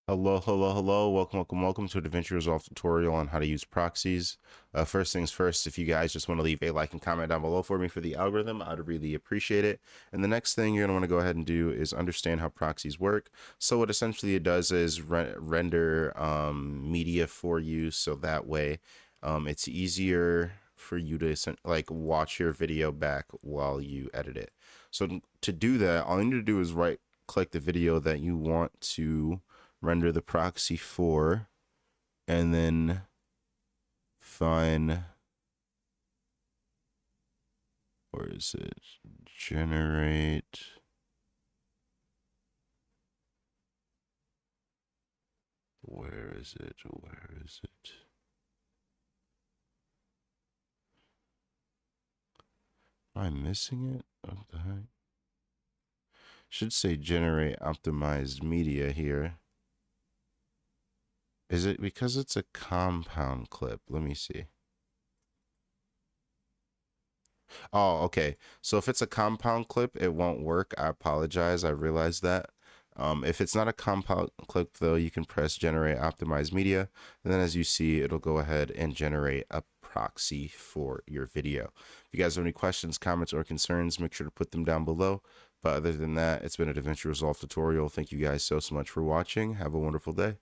Hello, hello, hello. Welcome to a DaVinci Resolve tutorial on how to use proxies. First things first, if you guys just want to leave a like and comment down below for me for the algorithm, I'd really appreciate it. And the next thing you're going to want to go ahead and do is understand how proxies work. So what essentially it does is render media for you, so that way it's easier for you to like watch your video back while you edit it. So to do that, all you need to do is right click the video that you want to render the proxy for, and then find, where is it, generate, where is it, am I missing it? What the heck? Should say generate optimized media here. Is it because it's a compound clip? Let me see. Oh, okay. So if it's a compound clip, it won't work. I apologize. I realized that. If it's not a compound clip, though, you can press generate optimized media. And then as you see, it'll go ahead and generate a proxy for your video. If you guys have any questions, comments, or concerns, make sure to put them down below. But other than that, it's been a DaVinci Resolve tutorial. Thank you guys so much for watching. Have a wonderful day.